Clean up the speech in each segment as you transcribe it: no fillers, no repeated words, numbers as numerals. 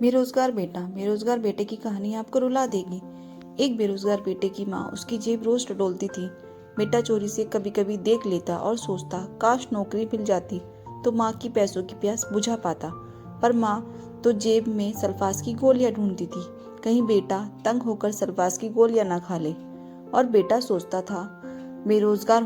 बेरोजगार बेटे की कहानी आपको रुला देगी। एक बेरोजगार बेटे की माँ उसकी जेब रोज टटोलती थी। बेटा चोरी से कभी कभी देख लेता और सोचता काश नौकरी मिल जाती तो माँ की पैसों की प्यास बुझा पाता। पर माँ तो जेब में सल्फास की गोलियां ढूंढती थी, कहीं बेटा तंग होकर सल्फास की गोलियां ना खा ले। और बेटा सोचता था बेरोजगार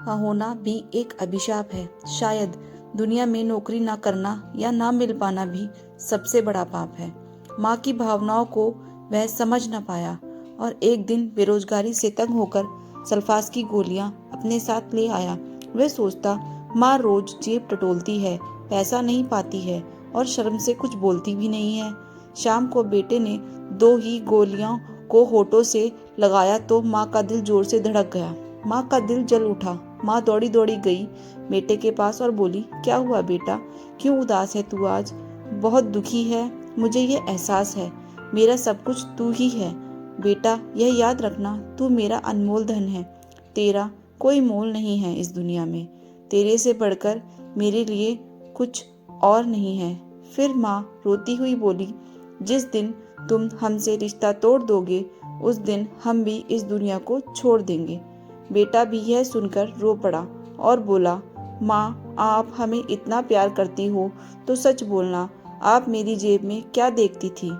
होना भी एक अभिशाप है। शायद दुनिया में नौकरी ना करना या ना मिल पाना भी सबसे बड़ा पाप है। माँ की भावनाओं को वह समझ न पाया और एक दिन बेरोजगारी से तंग होकर सल्फास की गोलियां अपने साथ ले आया। वह सोचता माँ रोज जेब टटोलती है, पैसा नहीं पाती है और शर्म से कुछ बोलती भी नहीं है। शाम को बेटे ने दो ही गोलियों को होठों से लगाया तो माँ का दिल जोर से धड़क गया। माँ का दिल जल उठा। माँ दौड़ी दौड़ी गई बेटे के पास और बोली, क्या हुआ बेटा, क्यों उदास है तू आज? बहुत दुखी है, मुझे ये एहसास है मेरा सब कुछ तू ही है। बेटा यह याद रखना, तू मेरा अनमोल धन है। तेरा कोई मोल नहीं है इस दुनिया में। तेरे से बढ़कर मेरे लिए कुछ और नहीं है। फिर माँ रोती हुई बोली, जिस दिन तुम हमसे रिश्ता तोड़ दोगे उस दिन हम भी इस दुनिया को छोड़ देंगे। बेटा भी यह सुनकर रो पड़ा और बोला, माँ आप हमें इतना प्यार करती हो तो सच बोलना, आप मेरी जेब में क्या देखती थी?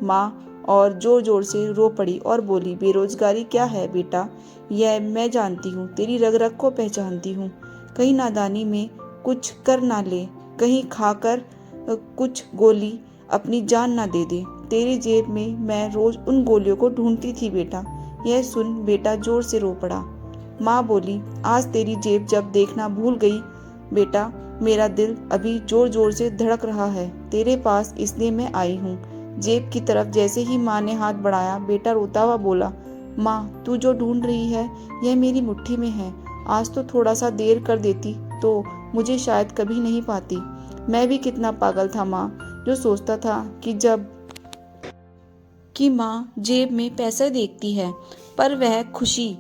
माँ और जोर जोर से रो पड़ी और बोली, बेरोजगारी क्या है बेटा, यह मैं जानती हूँ, तेरी रग रग को पहचानती हूँ। कहीं नादानी में कुछ कर ना ले, कहीं खाकर कुछ गोली अपनी जान ना दे दे। तेरी जेब में मैं रोज उन गोलियों को ढूंढती थी बेटा। यह सुन बेटा जोर से रो पड़ा। माँ बोली, आज तेरी जेब जब देखना भूल गई बेटा, मेरा दिल अभी जोर जोर से धड़क रहा है तेरे पास, इसलिए मैं आई हूँ। जेब की तरफ जैसे ही माँ ने हाथ बढ़ाया बेटा रोता हुआ बोला, माँ तू जो ढूंढ रही है यह मेरी मुट्ठी में है। आज तो थोड़ा सा देर कर देती तो मुझे शायद कभी नहीं पाती। मैं भी कितना पागल था माँ, जो सोचता था कि माँ जेब में पैसा देखती है, पर वह खुशी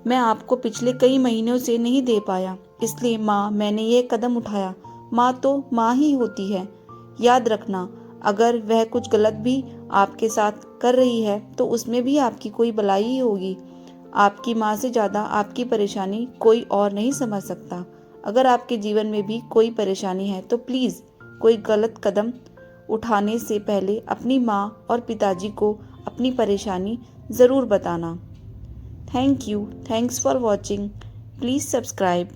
मैं आपको पिछले कई महीनों से नहीं दे पाया, इसलिए माँ मैंने ये कदम उठाया। माँ तो माँ ही होती है। याद रखना, अगर वह कुछ गलत भी आपके साथ कर रही है तो उसमें भी आपकी कोई भलाई ही होगी। आपकी माँ से ज़्यादा आपकी परेशानी कोई और नहीं समझ सकता। अगर आपके जीवन में भी कोई परेशानी है तो प्लीज़ कोई गलत कदम उठाने से पहले अपनी माँ और पिताजी को अपनी परेशानी ज़रूर बताना। Thank you, thanks for watching, please subscribe.